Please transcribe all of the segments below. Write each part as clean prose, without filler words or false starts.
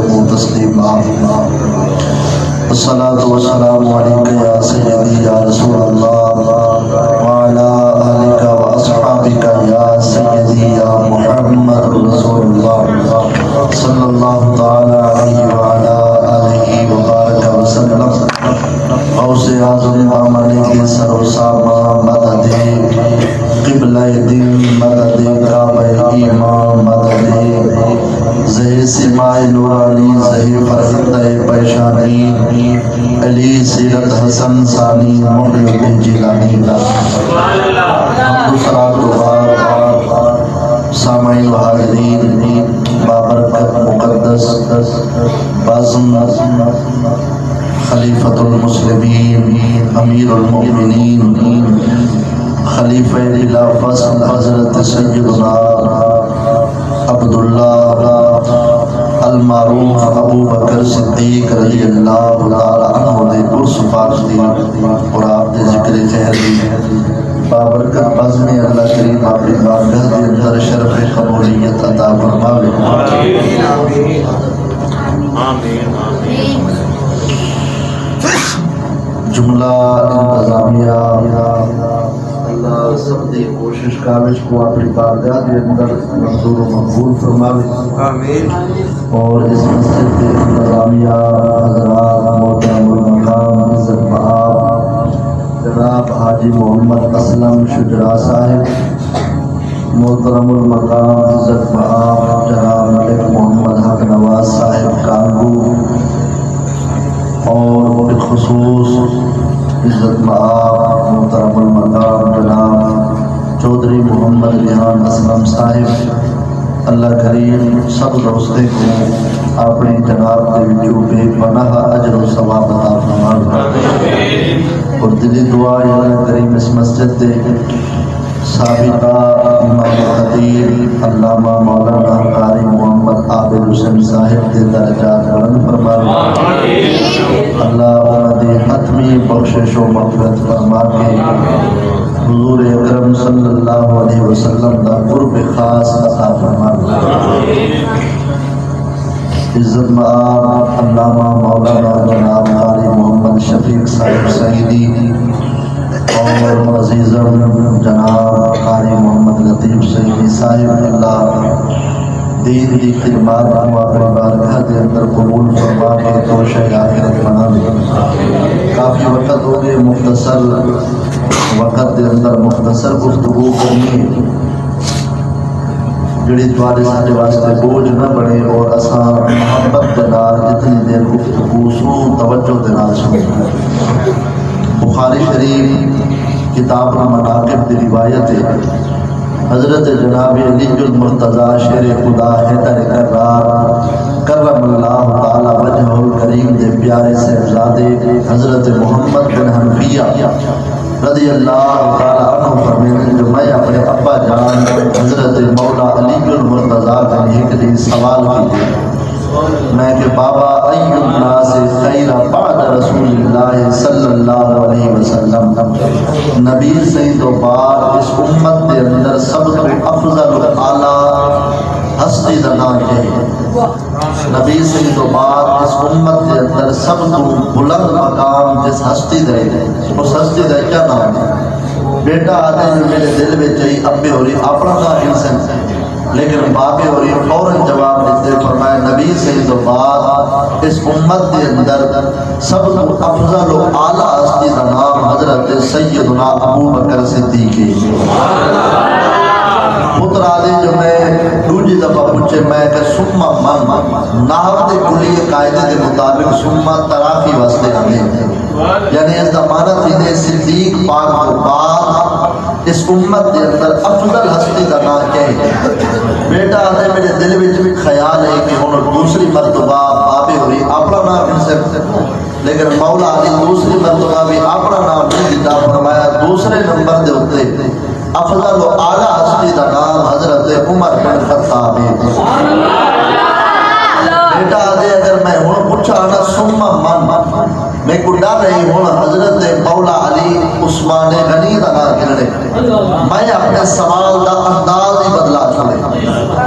وسلموا تسلیما۔ الصلاة والسلام علیکہ یا سیدی یا رسول اللہ وعلی آلک واصحابک یا سیدی یا محمد رسول اللہ صلی اللہ تعالی علیہ وعلی آلہ وبارک وسلم۔ غوث اعظم ملک سر و سامہ مدد قبلہ دل مدد کعبہ ایمان مدد زہ سماع نورانی زہ فرزندہ پیشانی علی سیرت حسن ثانی محی الدین جیلانی دوسرا دوبار سامعین و حاضرین بابرکت مقدس بازم خلیفۃ المسلمین امیر المؤمنین خلیفہ خلافت حضرت سیدنا عبداللہ المعروف ابو بکر صدیق رضی اللہ تعالی عنہ دے برس پاک دی اور آپ دے ذکر خیر دی بابرکت بزم اللہ کریم اپنی بارگاہ دے اندر شرف قبولیت عطا فرماوے۔ جملہ انتظامیہ اللہ سب دی کوشش کاوش کو اپنی بارگاہ دے اندر منظور و مقبول فرماوے اور اس مسجد کے انتظامیہ حضرات محترم المقام عزت مآب جناب حاجی محمد اسلم شجرا صاحب، محترم المقام عزت مآب جناب ملک محمد حق نواز صاحب کانگو، اور بالخصوص عزت مآب محترم المقام جناب چودھری محمد ریحان اسلم صاحب، اللہ کریم سب دوستے کو اپنے جناب کے وجو بے پناہ اجر و ثواب عطا فرمائے اور دلی دعا اللہ کریم اس مسجد دے سابقہ امام خطیب علامہ مولانا قاری محمد عابد حسین صاحب دے درجات بلند فرمائے، اللہ انہاں دی حتمی بخشش و مغفرت فرما کے حضور اکرم صلی اللہ علیہ وسلم دا قرب خاص عطا فرمائے۔ عزت مآب علامہ مولانا جناب قاری محمد شفیق صاحب سعیدی اور عزیزم جناب قاری محمد لطیف سعیدی صاحب، اللہ دین دی خدمات کو اپنے بارگاہ دے اندر قبول فرما کے توشہ آخرت بنا دے۔ کافی وقت ہو گئے، مختصر وقت دے اندر مختصر گفتگو کرنی جڑی دوارے ساڑھے واسطے بوجھ نہ بڑھے اور اساں محبت دنار جتنی دیر گفتگو سو توجہ دنار سنیں۔ بخاری شریف کتاب المناقب دی روایت ہے، حضرت جناب علی المرتضیٰ شیر خدا حیدر کرار کرم اللہ تعالی وجہ الکریم دے پیارے صاحبزادے حضرت محمد بن حنفیہ رضی اللہ تعالی عنہ فرمیتے جو میں اپنے ابا جان حضرت مولا علی المرتضیٰ کا ایک دن سوال کی میں کہ بابا ای الناس خیر بعد رسول اللہ صلی اللہ علیہ وسلم، نبی سے تو بعد اس امت کے اندر سب کو افضل و اعلیٰ ہستی دا نام ہے، نبی سے تو بعد اس امت کے اندر سب کو بلند مقام جس ہستی دے اس ہستی دا کیا نام ہے؟ بیٹا آتے جو میرے دل میں چاہیے ابے ہو رہی اپنا کا انسان، لیکن بابے اور یہ فوراً جواب دیتے فرمائے نبی سے تو بعد اس امت کے اندر سب کو افضل و اعلیٰ ہستی کا نام حضرت سیدنا ابو بکر صدیق ہے۔ پتر آدھے جو میں دوجی دفعہ پوچھے میں کہ سمہ من نحو دے کلی قائدے کے مطابق سمہ تراخی واسطے آنے یعنی اس زمانہ تینے صدیق پاک کو بعد اس امت کے اندر افضل ہستی کا نام کہیں بیٹا آدھے میرے دل میں بھی خیال ہے کہ انہوں دوسری مرتبہ بابے ہوئی اپنا نام ان سے لیکن مولا علی دوسری مرتبہ بھی اپنا نام نہیں دیتا فرمایا دوسرے نمبر دے ہوتے افضل و اعلیٰ ہستی کا نام حضرت عمر بن خطاب ہے۔ بیٹا آدھے اگر میں ہوں پوچھا نا سمہ من میں کو ڈر رہی ہوں حضرت مولا علی عثمان غنی دا نام گرنے میں اپنے سوال دا انداز ہی بدلا چھوڑے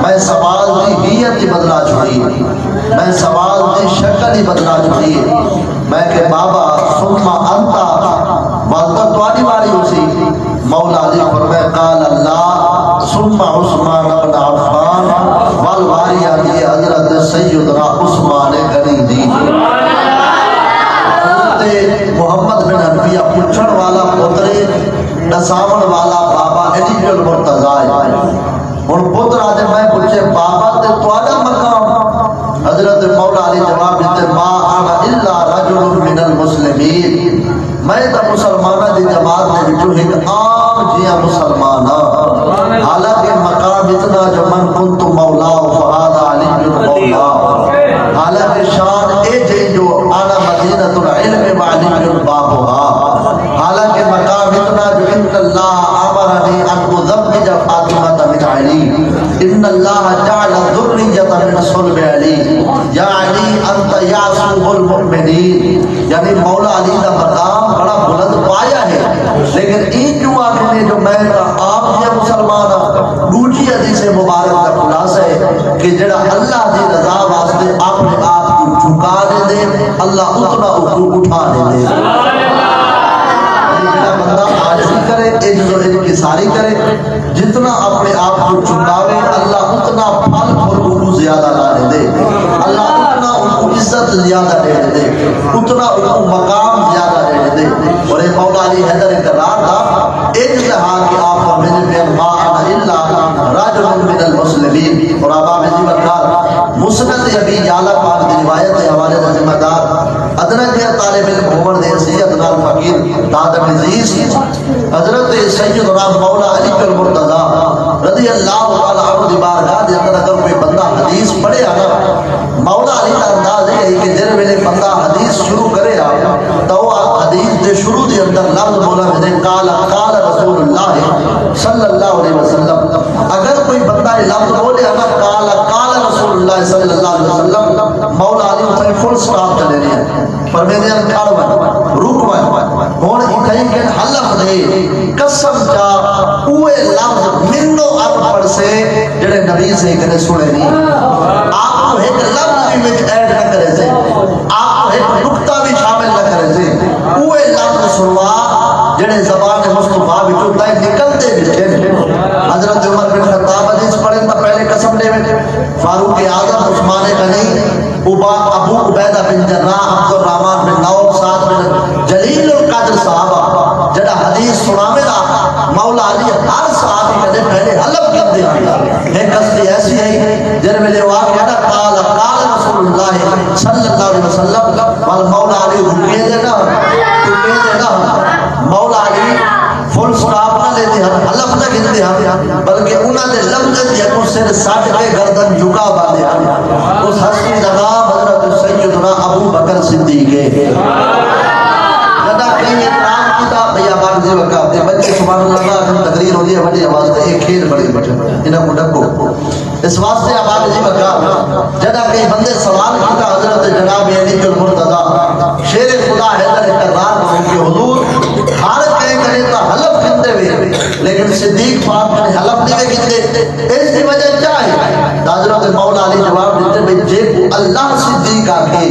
میں سوال دی نیت ہی بدلا چھوڑی میں میں سوال دی شکل ہی بدلا چکی ہے. میں کہ بابا ثم انتا والدہ توانی باری اسی. مولا علی فرمائے قال اللہ ثم عثمان بن عفان والواری آدھی حضرت سیدنا عثمان غنی دی. محمد بن حنفیہ پچھڑ والا پترے نساون والا بابا علی المرتضی ہن پتر آدھے میں پوچھے بابا تے تواڈا مقام؟ حضرت مولا علی جواب دیتے ما انا الا رجل من المسلمین، میں تا مسلمانہ دی جماعت دے وچوں ایک عام جیاں مسلمان ہاں. حالانکہ مقام اتنا جو من کنت مولا فہذا علی مولا، حالانکہ شان اے جے جو انا مدینۃ العلم وعلی بابها، حالانکہ مقام اتنا جو ان اللہ امرنی ان اذبج فاطمہ من علی، ان اللہ جعل ذریۃ من صلب علی، یا علی انت یعصب المؤمنین. یعنی مولا علی کا مقام بڑا بلند پایا ہے. لیکن این کیوں آخر جو میں آپ یہ مسلمان ہوں. دوسری حدیث مبارک کا خلاصہ ہے کہ جڑا اللہ دی رضا واسطے اپنے آپ کو جھکا دے دے اللہ اتنا اٹھا دے دے. جڑا بندہ عاجزی کرے عجز و انکساری کرے، جتنا اپنے آپ کو جھکاوے اللہ اتنا پھل پھول کو زیادہ لا دے. اللہ اتنا ان کو عزت زیادہ دے دے، اتنا ان کو مقام زیادہ دے دے. اور یہ مولا علی حیدر اقرار تھا ایک کہا کہ آپ کا میرے پیر ما انا الا رجل من المسلمین. اور اب آپ جی بکار مسند ابی یعلا پاک دی روایت کے حوالے سے ذمہ دار ادنا کے طالب علم عمر دے سیدنا الفقیر داد عزیز حضرت سیدنا مولا علی المرتضی رضی اللہ تعالی عنہ دی بارگاہ دے اندر اگر کوئی بندہ حدیث پڑھے نا، مولا علی کا انداز ہے کہ جن ویلے بندہ حدیث شروع کرے تو حدیث دے شروع دے اندر لفظ بولا ہے قال قال رسول اللہ صلی اللہ علیہ وسلم. اگر کوئی بندہ یہ لفظ بولے نا قال قال رسول اللہ صلی اللہ علیہ وسلم، مولا علی اتنے فل سٹاپ چلے رہے ہیں پر میں نے کھڑ رک ہوں یہ کہیں کہ حلف دے قسم جا اوے لفظ منو ارپڑ سے جڑے نبی سے کنے سنے نہیں. آپ کو ایک لفظ بھی وچ ایڈ نہ کرے سے، آپ کو ایک نقطہ بھی شامل نہ کرے سے، اوے لفظ سنوا جڑے زبان مصطفیٰ وچوں تے نکلتے بھی. حضرت عمر بن خطاب حدیث پڑھیں تو پہلے قسم دے میں فاروق اعظم عثمان غنی ابو عبیدہ بن جراح عبد الرحمن بن نوف سعد بن جلیل القدر صحابہ جڑا حدیث سناوے دا مولا علی ہر صحابی کدے پہلے حلف کر دے. ایک قصدی ایسی ہے جن میں واقعہ نا قال قال رسول اللہ صلی اللہ علیہ وسلم وال مولا علی رکے دے نا مولا علی فل سٹاپ نہ لیتے ہیں حلف نہ گنتے ہیں بلکہ انہوں نے لفظ دیا کو سر ساٹھ کے گردن جھکا باندھے ہیں. اس ہستی لگا حضرت سیدنا ابو بکر صدیق ہے. جدا کہیں اقرام کیتا بھیا باغزی وقت دے بچے سبحان اللہ جب تقریر ہو دی ہے بڑی آواز دے ایک کھیل بڑی بچے انہاں کو ڈکو اس واسطے باغزی وقت جدا کہیں بندے سوال کیتا حضرت جناب علی المرتضی شیر خدا حیدر اقرار کریں کہ حضور ہر کہیں کرے تو حلف کرتے ہوئے لیکن صدیق پاک نے حلف نہیں کیتے اس کی وجہ کیا ہے؟ حضرت مولا علی جواب دیتے بھئی جے کو اللہ صدیق آکھے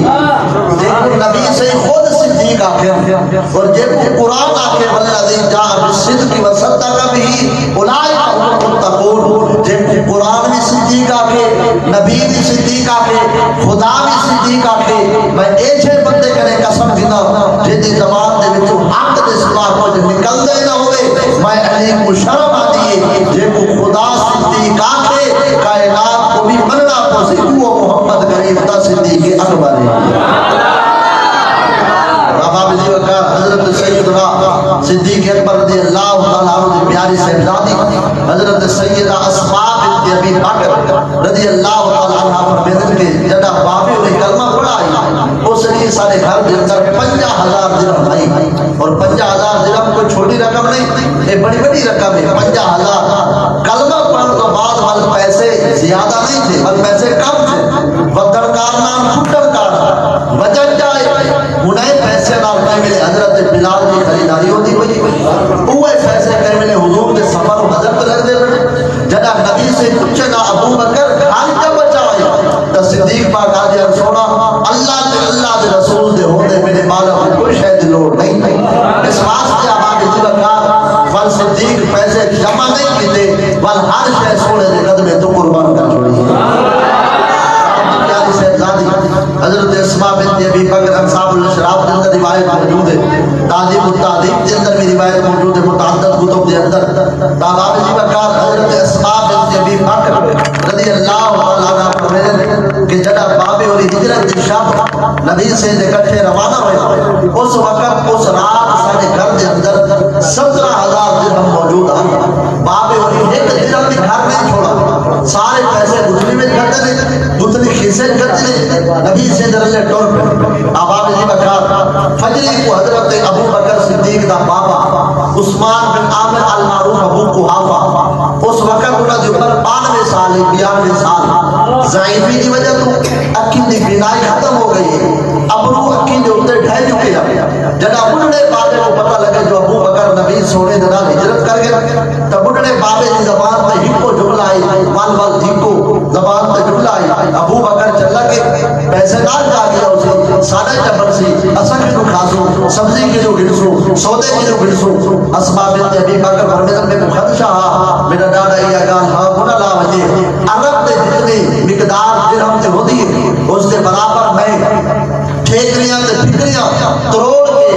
جے کو نبی سے خود صدیق آکھے اور جے کو قرآن آکھے والذی جاء بالصدق وصدق به اولئک هم المتقون. جے کو قرآن بھی صدیق آکھے نبی بھی صدیق آکھے خدا بھی صدیق آکھے میں ایسے بندے کرے قسم گنا جے دی زبان دے وچوں حق دے سوا کچھ نکل دے نہ ہوئے میں علی کو شرم آتی جے کو خدا صدیق آکھے کائنات کو بھی مننا پوسی وہ محمد کریم دا صدیق اکبر ہے. رباب جی وقت حضرت سیدنا صدیق اکبر رضی اللہ تعالیٰ عنہ دی پیاری صاحبزادی حضرت سیدہ اسماء بنت ابی بکر رضی اللہ تعالیٰ عنہ فرمیدن کے جڑا بابی نے کلمہ پڑھا اس نے سارے گھر دے اندر 50,000 درہم آئی اور 50,000 درہم کوئی چھوٹی رقم نہیں یہ بڑی بڑی رقم ہے. 50,000 کلمہ پڑھنے تو بعد وال پیسے زیادہ نہیں تھے بل پیسے کم تھے. وقترکار نام چھٹرکار وجہ کیا ہے انہیں پیسے نام کہیں ملے حضرت بلال کی خریداری ہوتی ہوئی اوہ پیسے کہیں ملے حضور کے سفر و حضرت لگ دے رہے جدا نبی سے پوچھے گا ابو بکر خان کیا بچا ہے تو صدیق پاک آدھے دیا سونا اللہ دے رسول دے ہوندے میرے مالا کو کوئی شے دی لوڑ نہیں. اس واسطے آباد جی وکار ول صدیق پیسے جمع نہیں کیتے ول ہر شے سونے دے قدمے تو قربان کر چھوڑی. حضرت اسماء بنت ابی بکر انصاب الشراب کے اندر روایت موجود ہے. تعظیم التعظیم کے اندر بھی روایت موجود ہے. متعدد کتب کے اندر تابعی جی وکار حضرت اسماء بنت ابی بکر رضی اللہ تعالیٰ عنہ کہ جڑا بابے اور ہجرت دی شب نبی سے اکٹھے روانہ ہوئے اس وقت اس رات سارے گھر کے اندر 17,000 درہم موجود ہیں. بابے اور ایک درہم بھی گھر نہیں چھوڑا. سارے پیسے گتھلی میں کرتے ہیں, گتھلی خیسے کرتے ہیں. نبی سے درلے ٹور پہ آباد جی بکار فجری کو حضرت ابو بکر صدیق دا بابا عثمان بن عامر المعروف ابو قحافہ اس وقت انہوں نے اوپر 92 سال 92 سال ضعیفی کی وجہ تو اکھی دی بینائی ختم ہو گئی ہے. ابرو اکھی دے اوپر ڈھہ چکے ہیں. جڑا بڑھڑے بابے کو پتہ لگے جو ابو بکر نبی سونے دے نال ہجرت کر گئے تو بڑھڑے بابے دی زبان تے ہکو جملہ آئی ول ول ٹھیکو زبان تے جملہ آئی. ابو بکر چلا کے پیسے نال جا گیا اسے سارے ٹبر سی اساں کیوں کھاسو سبزی کیوں گھڑسو سودے کیوں گھڑسو. اسماء بنت ابی بکر فرمایا میں خدشہ ہاں میرا ڈاڈا یہ گال ہاں گنا لا وجے عرب دے جتنی مقدار درہم تے ہوندی ہے اس دے برابر میں ٹھیکریاں تے فکریاں تروڑ کے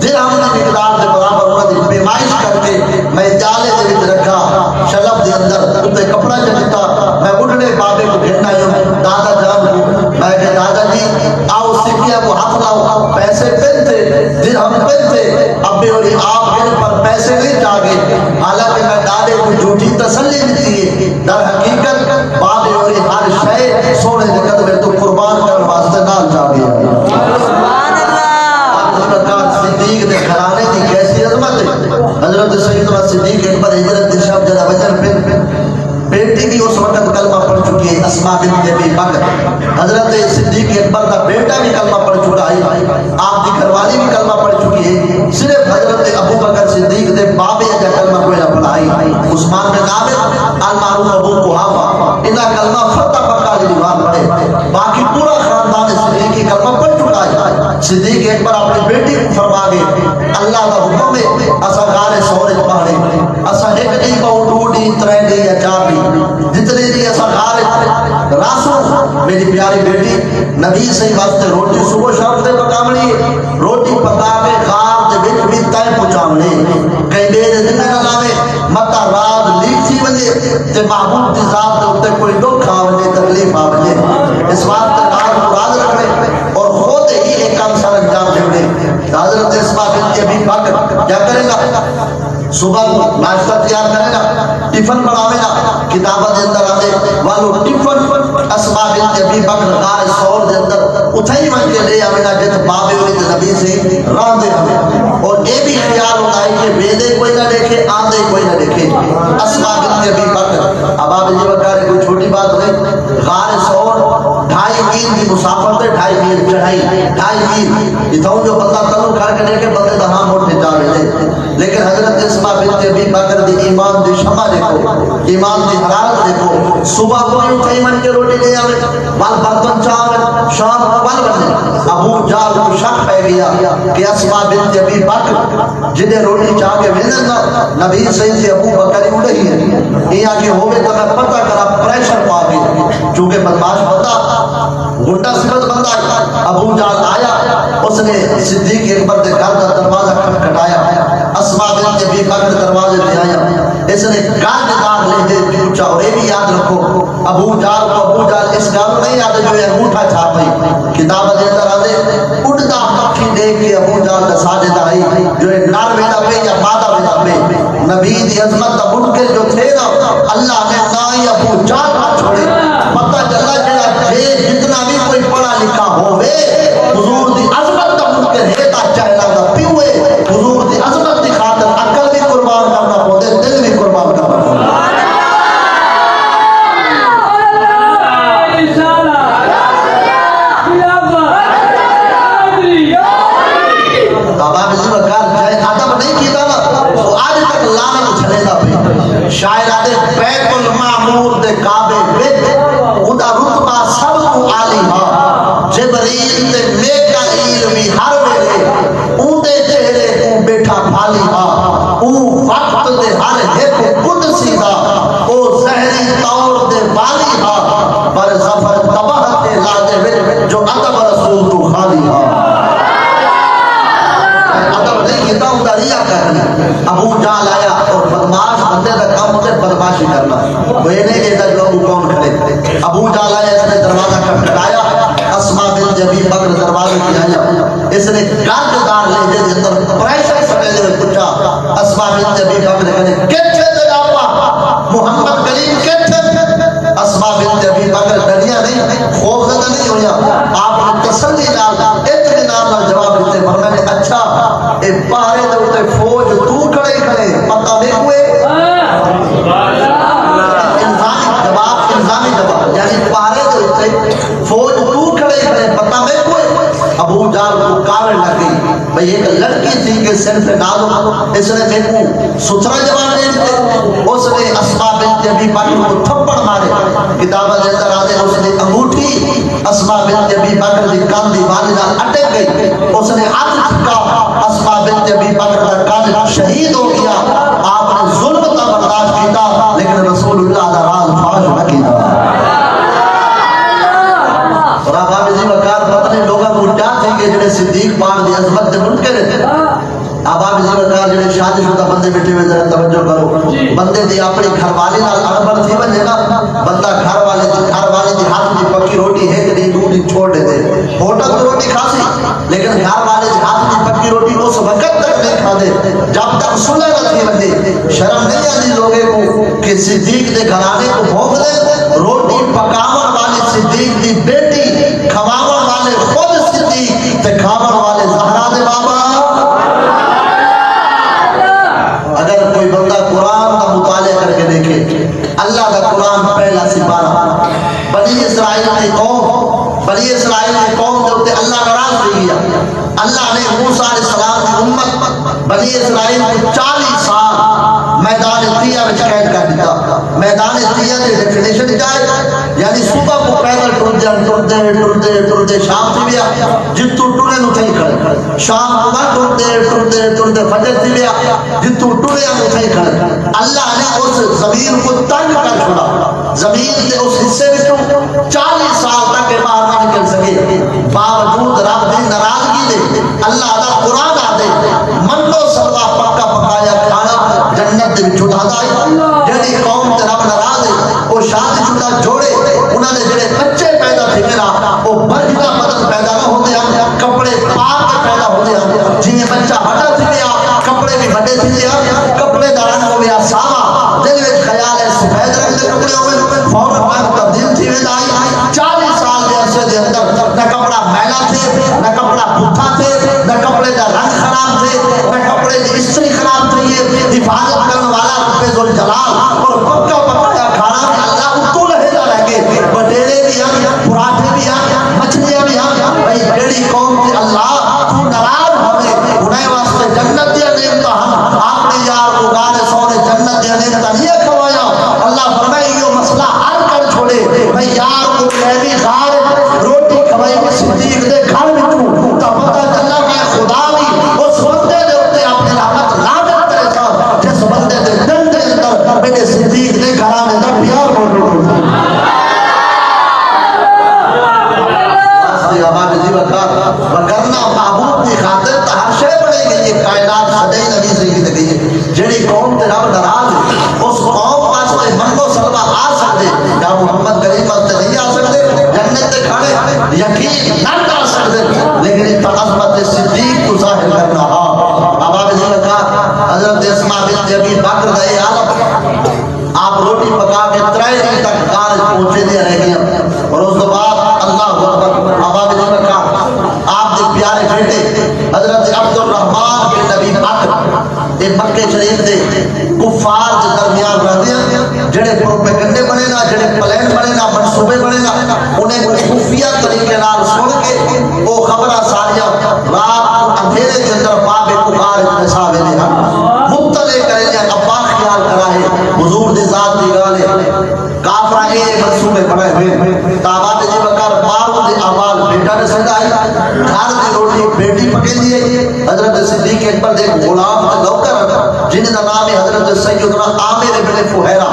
درہم دی مقدار دے برابر انہاں دی پیمائش کر کے میں جالے دے وچ رکھا شلب دے اندر تے کپڑا چلتا میں بڑھڑے بابے کو گھننا یوں دادا جان کو میں کہ دادا جی آؤ سکیا کو ہاتھ لاؤ پیسے پہنتے درہم پہنتے ابے اور آپ گھر پر پیسے نہیں جاگے. حالانکہ میں ڈالے کو جھوٹی تسلی دیتی ہے در حقیقت بابے اور ہر شے سونے دے قدمے تو قربان کر واسطے نال جاگے. سبحان اللہ. صدیق دے گھرانے دی کیسی عظمت ہے. حضرت سیدنا صدیق اکبر ہجرت دی شب جڑا وجن پہ بیٹی بھی اس وقت کلمہ پڑھ چکی ہے اسماء بنت ابی بکر. حضرت صدیق اکبر کا بیٹا بھی کلمہ پڑھ چکا ہے. آپ کی گھر والی بھی کلمہ پڑھ چکی ہے. صرف حضرت ابو بکر صدیق دے بابے کا کلمہ کوئی نہ پڑھائی. عثمان بن عامر المعروف ابو قحافہ انہاں کلمہ فتح پکا دی دیوار پڑھے. باقی پورا خاندان صدیق کی کلمہ پڑھ چکا ہے. صدیق اکبر اپنی بیٹی کو فرما گئے اللہ کا حکم ہے اسا گارے سورے پڑھے اسا ایک نہیں بہو ڈوڈی ترے دی یا چار جتنے دی اسا گارے راسو میری پیاری بیٹی نبی سے واسطے روٹی صبح شام سے پکاونی روٹی پکا کے غار دے وچ بھی تے پہنچاونے کئی دے دن نہ لاوے متا رات لیک سی ونجے تے محبوب دی ذات دے اوتے کوئی دکھ آوے تکلیف آوے اس واسطے رات مراد رکھنے اور خود ہی ایک کام سر انجام دے. حضرت اسماء بنت ابی بکر کیا کرے گا صبح ناشتہ تیار کرے گا ٹفن بناوے گا کتابہ دے اندر آدھے والو ٹفن اسماء بنت ابی بکر غار سور دے اندر اتھائی من کے لے آوے گا جت بابے ہوئی نبی سے راہ دے ہمیں اور یہ بھی خیال ہوتا ہے کہ بیدے کوئی نہ دیکھے آندے کوئی نہ دیکھے. اسماء بنت ابی بکر اب آپ جی بکر کوئی چھوٹی بات نہیں. غار سور 2.5 میل کی مسافت ہے 2.5 میل چڑھائی 2.5 میل اتھاؤں جو بندہ تنو کھڑ کے دیکھے بندے دہاں موٹے جا رہے ہیں. لیکن حضرت اسماء بنت ابی بکر دی ایمان دی شمع دیکھو ایمان دی حرارت دیکھو. صبح کو اٹھائی من کے روٹی لے آوے وال برتن چاول شام وال بنے. ابو جال کو شک پہ گیا کہ اسماء بنت ابی بکر جنہیں روٹی چاہ کے ملن نبی سید سے ابو بکر اڑے ہی ہے یہ آگے ہوئے تو میں پتہ کرا پریشر پا گئی چونکہ بدماش بندہ گنڈا سمت بندہ. ابو جال آیا اس نے صدیق اکبر دے گھر کا دروازہ کھٹکھٹایا. اسماء بنت ابی بکر دروازے پہ آیا اس نے گاڑ دار لے دے پوچھا اور یہ بھی یاد رکھو ابو جال اس گل نہیں یاد جو ہے انگوٹھا چھاپ پئی کتاب دے اندر آدھے اڑتا پکھی دیکھ کے ابو جال کا ساجدہ آئی جو ہے نار ویدا پہ یا مادہ ویدا پہ نبی دی عظمت کا منکر جو تھے نا اللہ نے نہ ہی ابو جال نہ چھوڑے. پتہ چلا جڑا جتنا بھی کوئی پڑھا لکھا ہوئے حضور دی عظمت کا منکر ہے تا چہلا دا پیوے حضور دی عظمت دی خاطر عقل بھی قربان کرنا پودے دل بھی قربان کرنا پودے. شاعر آدھے بیت المعمور دے کعبے وچ اوندا رتبہ سب تو عالی ہا کی آیا اس نے گاردار لے دے اندر پریشر سٹے دے پوچھا اسما بنت ابی بکر کہنے کتھے تے آپ محمد کریم کتھے اسما بنت ابی بکر ڈریا نہیں خوف زدہ نہیں ہویا آپ نے تسلی نال اطمینان نال جواب دیتے فرمانے اچھا اے پہرے دے اوتے فوج تو کھڑے کھڑے پتہ نہیں ہوئے الزامی جواب یعنی پہرے دے اوتے فوج تو کھڑے کھڑے پتہ نہیں ہوئے ابو جہل کو کاوڑ لگ گئی بھئی ایک لڑکی تھی کہ صرف نازک اس نے میرے کو ستھرا جواب دے دیتے اس نے اسما بنت ابی بکر کو تھپڑ مارے کتابہ دے اندر آدھے اس نے انگوٹھی اسما بنت ابی بکر دی کان دی والی نال اٹک گئی اس نے ہاتھ چکا اسما بنت ابی بکر کا کان شہید ہو گیا آپ نے ظلم کا برداشت کیتا لیکن رسول اللہ دا راز فاش نہ کیتا اور آپ آبی وقار پتنے لوگاں کو کیا تھے کہ جنہیں صدیق پاک دی عظمت دے منکر ہے آپ آبی وقار جنہیں شادی شدہ بندے بیٹھے ہوئے ذرا توجہ کرو بندے دی اپنی گھر والی نال اڑبڑ تھی بنے نا بندہ گھر والے دی ہاتھ دی پکی روٹی ہے کہ نہیں دو دن چھوڑ دیتے ہوٹل تو روٹی کھاسی لیکن گھر والے دی ہاتھ دی پکی روٹی اس وقت تک نہیں کھا دے جب تک سلح نہ تھی بندے شرم نہیں آتی لوگے کو کہ صدیق دے گھرانے کو بھوک دے روٹی پکاون والی صدیق دی بیٹی کھواون والے خود صدیق تے کھاون والے زہرا دے بابا اگر کوئی بندہ قرآن کا مطالعہ کر کے دیکھے اللہ کا قرآن پہلا سپارہ بنی اسرائیل کی قوم جو تے اللہ ناراض ہو گیا اللہ نے موسیٰ علیہ السلام کی امت بنی اسرائیل کو 40 سال میدان تیہ میں قید کر دیتا میدان تیہ دے ڈیفینیشن جائے یعنی صبح کو پیدل ٹرتے شام سے بھی آیا جتو ٹرے نو تھئی کھڑے شام کو ٹرتے فجر سے بھی آیا جتو ٹرے نو تھئی کھڑے اللہ نے اس زمین کو تنگ کر چھوڑا زمین کے اس حصے میں 40 سال تک باہر نہ نکل سکے باوجود رب دی ناراضگی دے اللہ دا قرآن آ دے منو سلوا پکا پکایا کھانا جنت دے چھٹا دا جڑی قوم تے رب ناراض ہے وہ شادی شدہ جوڑے انہاں نے جڑے بچے پیدا تھے وہ برجدہ بدن پیدا نہ ہوتے ہیں کپڑے پاک کے پیدا ہوتے ہیں جنہیں بچہ بڑا تھی گیا کپڑے بھی بڑے تھی گیا کپڑے دا رنگ ہو گیا ساما دل میں خیال ہے سفید رنگ دے کپڑے ہوئے فوراً رنگ تبدیل تھی وے آئی 40 سال دے عرصے دے اندر نہ کپڑا میلا تھے نہ کپڑا بھوکا تھے نہ کپڑے دا رنگ خراب تھے نہ کپڑے دی استری خراب تھی حفاظت کرنے والا رب ذوالجلال اور پکا پکا کھانا بھی اللہ تو لہدا رہ گئے بٹیرے بھی ہیں پراٹھے بھی ہیں مچھلیاں بھی ہیں بھائی بیڑی قوم کی اللہ تو ناراض ہوئے انہیں واسطے جنت دیا نعمتہ ہم اپنے یار کو گارے سونے جنت دیا نعمتہ نہیں کھوایا اللہ فرمائے یہ مسئلہ حل کر چھوڑے بھائی یار کو میں بھی غار روٹی کھوائی میں صدیق دے گھر میں تو تا پتہ چلا میں خدا بھی اس بندے دے ہوتے اپنے رحمت نازل کرے تھا جس بندے دے دل دے اندر میرے صدیق دے گھرانے دا پیار موجود وگرنہ محبوب کی خاطر تا ہر شے بڑھے گئی یہ کائنات سجائی نبی سے کی گئی ہے جڑی قوم تے رب ناراض ہے اس قوم واسطے منگو سلوا آ سکتے یا محمد کریم واسطے نہیں آ سکتے جنت تے کھڑے یقین نہ کر سکتے لیکن عظمت صدیق کو ظاہر کرنا ابا نے کہا حضرت اسماء بنت ابی بکر رضی اللہ آپ روٹی پکا کے 3 دن تک کارج پہنچے دے رہ گئے اور اس کے بعد اللہ اکبر ابا نے کہا آپ کے پیارے بیٹے حضرت عبد الرحمن کے نبی بکر یہ مکے شریف دے کفار کے درمیان رہتے ہیں جڑے پروپیگنڈے بنے نا جڑے پلان بنے نا منصوبے بنے نا انہیں کوئی خفیہ طریقے نال سن کے وہ خبراں ساریاں رات اندھیرے کے اندر باب پکار ابن صاحب نے مطلع کرے جا ابا خیال کرا ہے حضور دی ذات دی گل ہے کافر اے منصوبے بنے ہوئے دعوت جی بکر بارو دی اعمال بیٹا نے سجائی گھر دی روٹی بیٹی پکے دی حضرت صدیق اکبر دے غلام تے نوکر جن دا نام ہے حضرت سیدنا عامر بن فہیرہ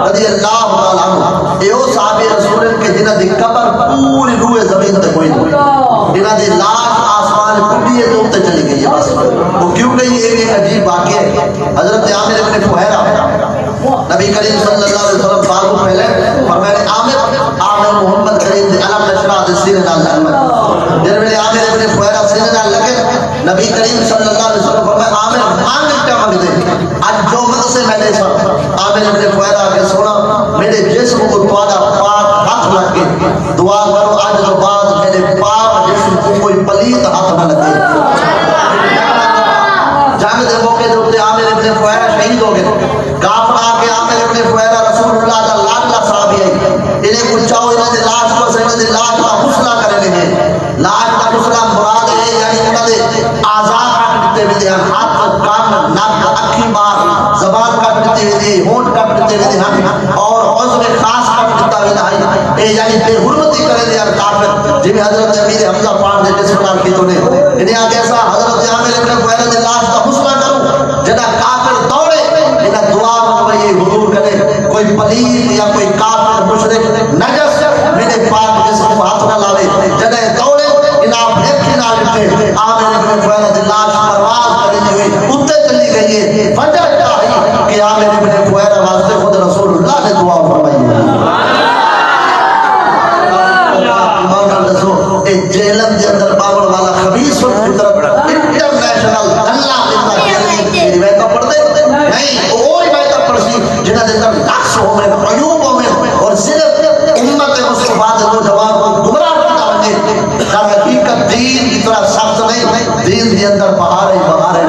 رضی اللہ تعالی عنہ اے او صحابی رسول کے جنہاں دی قبر پوری روئے زمین تے کوئی نہیں جنہاں دی لاش آسمان کھلی ہے تو تے چلی گئی ہے بس وہ کیوں گئی ایک عجیب واقعہ ہے حضرت عامر بن فہیرہ نبی کریم صلی اللہ علیہ وسلم بارو پہلے فرمائے عامر محمد کریم دے علم نشرہ دے سینے نال لگے جن ویلے عامر ابن فہیرہ سینے نال لگے نبی کریم صلی اللہ علیہ وسلم فرمایا عامر مانگ کیا مانگ دے آج جو مد سے میں نے عامر ابن فہیرہ کے سونا میرے جسم کو توادا پاک ہاتھ لگ کے دعا کرو آج جو بعد میرے پاک جسم کو کوئی پلید ہاتھ نہ لگے جنگ دے موقع دے ہوتے عامر ابن فہیرہ شہید ہو گئے کافر آ کے عامر ابن فہیرہ رسول اللہ دا لاڈلا صحابی ہے انہیں پوچھاؤ انہیں دے لاش کو سے انہیں دے لاش کا غسلہ کرنے ہیں لاش کا غسلہ مراد ہے یعنی انہیں دے آزاد کٹ دیتے ہوئے ہم ہاتھ کان ناک اکھی بار زبان کٹ دیتے ہوئے ہونٹ کٹ دیتے ہوئے ہم اور عضو خاص کٹ دیتا ہوئے اے یعنی بے حرمتی کرے دے ہم کافر جنہیں حضرت امیر حمزہ پاک نے جس پرار کی تو نے انہیں آگے ایسا حضرت عامر ابن فہیرہ دے لاش کا غسلہ کروں جنہ کافر دوڑے انہیں دعا منوئی حضور کرے کوئی پلید یا کوئی کافر مشرک نجس میرے پاک جسم کو ہاتھ نہ لاوے جنہیں دوڑے انہیں بھیکھی نہ لٹے عامر ابن فہیرہ دے لاش پرواز کرنے ہوئے اتنے چلی گئی ہے وجہ کیا ہے کہ عامر ابن فہیرہ واسطے خود رسول اللہ نے دعا فرمائی ہے جیلم کے اندر پاور والا خبیث و فطرت انٹرنیشنل اللہ اتنا کہلیں روایتہ پڑھتے نہیں وہی روایتہ پڑھسی جنہ دے اندر نقص ہو میں عیوب ہو میں اور صرف امت مصطفیٰ دے نوجوان کو گمراہ کرتا بنے در حقیقت دین اتنا سخت نہیں دین کے اندر بہار ہے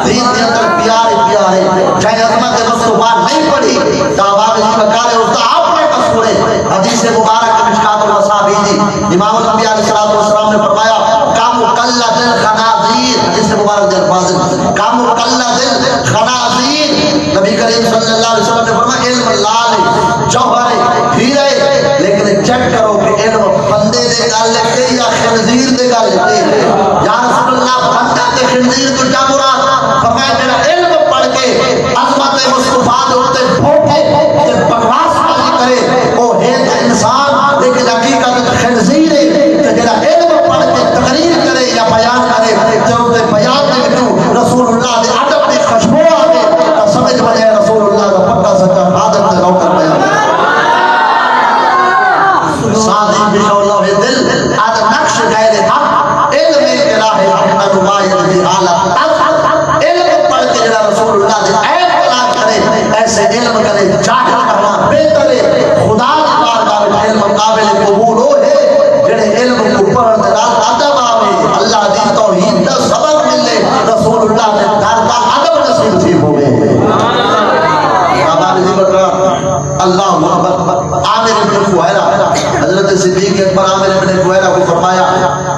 دین کے اندر پیار ہے چاہے عظمت مصطفیٰ نہیں پڑھی تاباب جی بکار ہے اس کا آپ نے قصور ہے حدیث مبارک مشکات المصابی دی امام الانبیاء علیہ السلام نے فرمایا کام مقلد الخنازیر حدیث مبارک دے الفاظ کام مقلد الخنازیر نبی کریم صلی اللہ علیہ وسلم نے فرمایا علم لال جوہر ہیرے لیکن چیک کرو کہ علم بندے دے گال لکھتے یا خنزیر دے گال لکھتے یا رسول اللہ بندے دے خنزیر تو کیا مراد فرمایا جنہ علم پڑھ کے عظمت مصطفیٰ دے ہوتے بھوٹے تے بکواس بازی کرے وہ ہے انسان لیکن حقیقت خنزیر ہے کہ جنہ علم پڑھ کے تقریر کرے یا بیان کرے جب تے بیان میں کیوں رسول اللہ دے عدب دے خشبو آگے سمجھ بجے رسول اللہ دا پکا سکا حاضر تے روکر بیان سادی بشو اللہ دل آدھ نقش غیر حق علم الہ حق نمائد دی حالت علم پڑھ کے جنہ رسول اللہ دے عیب کلام کرے ایسے علم کرے جاہل کرنا بہتر ہے خدا کی بارگاہ میں علم قابل قبول ہو ہے جنہیں علم کو پڑھ دے رات ادب آوے اللہ دی توحید دا سبب ملے رسول اللہ نے در دا ادب نصیب تھی ہوئے آباد جی بکرہ اللہ اکبر عامر ابن فہیرہ حضرت صدیق اکبر عامر ابن فہیرہ کو فرمایا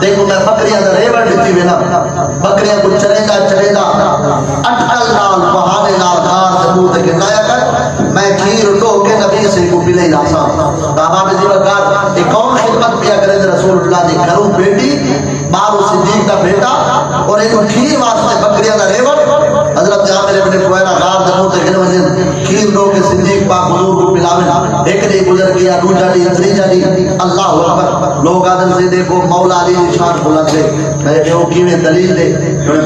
دیکھو میں بکریاں دا ریوڑ دیتی ہوئے نا بکریاں کو چلے دا اٹھل نال بہانے نال کار سے منہ تک نایا کر میں کھیر اٹھو کے نبی سے کو پلے ناسا بابا جی بکار ایک اور خدمت کیا کرے رسول اللہ دی گھروں بیٹی بارو صدیق کا بیٹا اور ایک کھیر واسطے بکریاں دا ریوڑ حضرت عامر ابن فہیرہ غار دے منہ تک نوجن کھیر لو کے صدیق پاک حضور کو پلاوے ایک نے گزر گیا دوجا دی تریجا دی اللہ اکبر لوگ آدم سے دیکھو مولا علی نشان بلند دے میں جو کیویں دلیل دے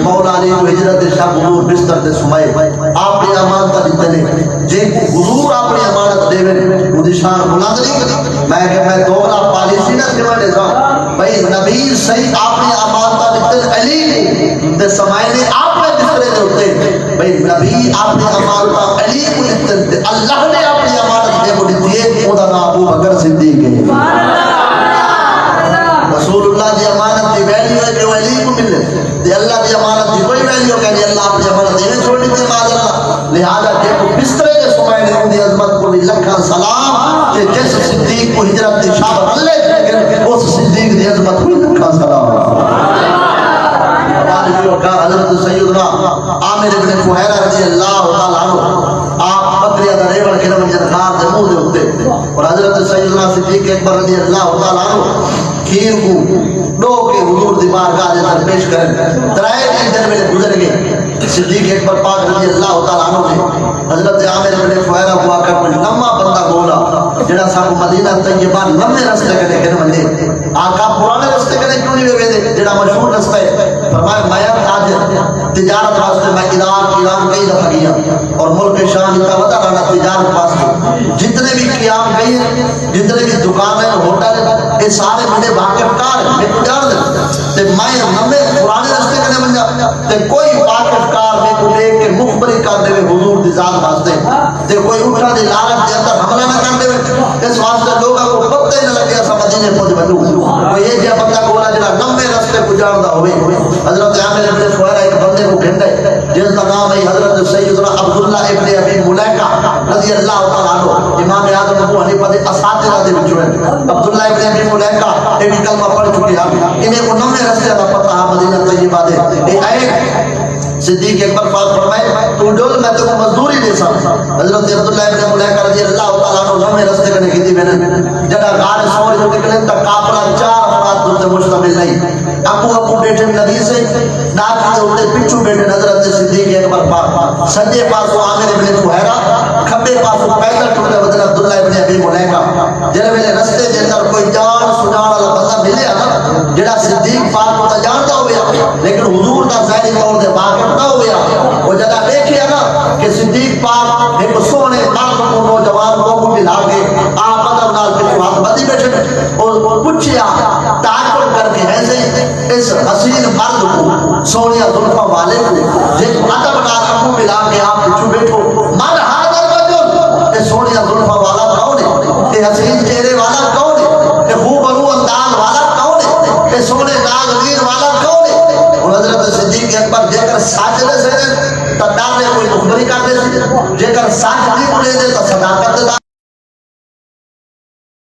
مولا علی کو ہجرت شاہ حضور بستر دے سمائے آپ نے امانت دیتے نے جے حضور اپنی امانت دے وہ نشان بلند نہیں میں کہ میں دوغلا پالیسی نہ سمجھے سا بھائی نبی صحیح آپ نے امانت دیتے علی نے تے سمائے نے آپ نے بستر دے ہوتے بھائی نبی آپ نے امانت علی کو دیتے اللہ نے اپنی امانت دے وہ دیتی ہے نام ابو بکر صدیق ہے رسول اللہ دی امانت دی ویلیو ہے کہ وہ علی کو ملے دی اللہ دی امانت دی کوئی ویلیو کہ اللہ اپنی امانت دینے چھوڑنی تھی ماذا اللہ لہذا کہ وہ بسترے دے سمائے نے ان دی عظمت کو بھی لکھا سلام کہ جس صدیق کو ہجرت دی شاہ اللہ لیکن اس صدیق دی عظمت کو لکھا سلام حضرت سیدنا عامر ابن فہیرہ رضی اللہ تعالیٰ عنہ آپ بکریہ دا ریوڑ کے نمجن خار دے منہ دے ہوتے اور حضرت سیدنا صدیق اکبر رضی اللہ تعالیٰ عنہ کھیر کو دو کے حضور دی بارگاہ دے در پیش کریں ترائے دن میں گزر گئے صدیق اکبر پاک رضی اللہ تعالیٰ عنہ نے حضرت عامر ابن فہیرہ ہوا کر کوئی نمہ بندہ بولا جنہ صاحب مدینہ طیبہ نمے رستے کرنے کے نمجن آقا پرانے رستے کے کیوں نہیں وے جڑا مشہور رستہ ہے؟ فرمایا میں تاجر تجارت واسطے میں ایران کئی دفعہ گیا اور ملک شام اتنا ودا رہنا تجارت واسطے جتنے بھی قیام گئی ہیں جتنے بھی دکان ہیں ہوٹل ہیں یہ سارے میرے واقف کار ہیں میں کو جان دے تے میں نمے پرانے رستے کے بن جا تے کوئی واقف کار میں کو دیکھ کے مخبری کر دے حضور دی ذات واسطے تے کوئی اٹھا دی لالچ دے اندر حملہ نہ کر دے اس واسطے لوگوں کو پتہ ہی نہ لگے اسا مدینے پہنچ بنو کوئی یہ جا بندہ کولا جڑا نمے رستے کو جاندا ہوے حضرت عامر ابن فہیرہ ایک بندے کو گھنڈے جس کا نام ہے حضرت سیدنا عبداللہ ابن ابی ملیکہ رضی اللہ تعالی عنہ امام اعظم ابو حنیفہ دے اساتذہ دے وچوں عبداللہ ابن ابی ملیکہ یہ بھی کلمہ پڑھ چکے ہیں انہیں کو نمے رستے کا پتہ ہے مدینہ طیبہ دے اے آئے صدیق اکبر پاک فرمائے تو ڈول میں تو مزدوری دے سا حضرت عبداللہ ابن ملیکہ رضی اللہ تعالیٰ عنہ نمے رستے کرنے کی تھی میں نے جڑا غار سوری جو نکلے تک کافرہ 4 افراد دوتے مشتمل نہیں ابو بیٹھے نبی سے ناکی دے ہوتے پچھو بیٹھے حضرت صدیق اکبر پاک سجے پاسو عامر ابن فہیرہ کھبے پاسو پیدل ٹکڑے بدل عبداللہ ابن ابی ملیکہ جڑے میرے رستے کے اندر کوئی جان سجان والا بندہ ملے نا جڑا صدیق پاک کو جانتا ہوا لیکن حضور دا ظاہری طور دے واقف نہ ہوا وہ جگہ دیکھیا نا کہ صدیق پاک ایک سونے مرد کو نوجوان کو ملا کے آپ بدر نال پچھو ہاتھ بدی بیٹھے اور پوچھیا تعجب کر کے ایسے اس حسین مرد کو سونیا زلفا والے کو جس ادب نال کو ملا کے آپ پچھو بیٹھو من حاضر رجل یہ سونیا زلفا والا کون ہے یہ حسین چہرے والا کون ہے یہ خوبرو انداز والا کون ہے یہ سونے ناظرین والا کون ہے اور حضرت صدیق اکبر جے کر ساجدے سے تدارے کوئی مخبری کر دے جے کر ساجدی پڑے دے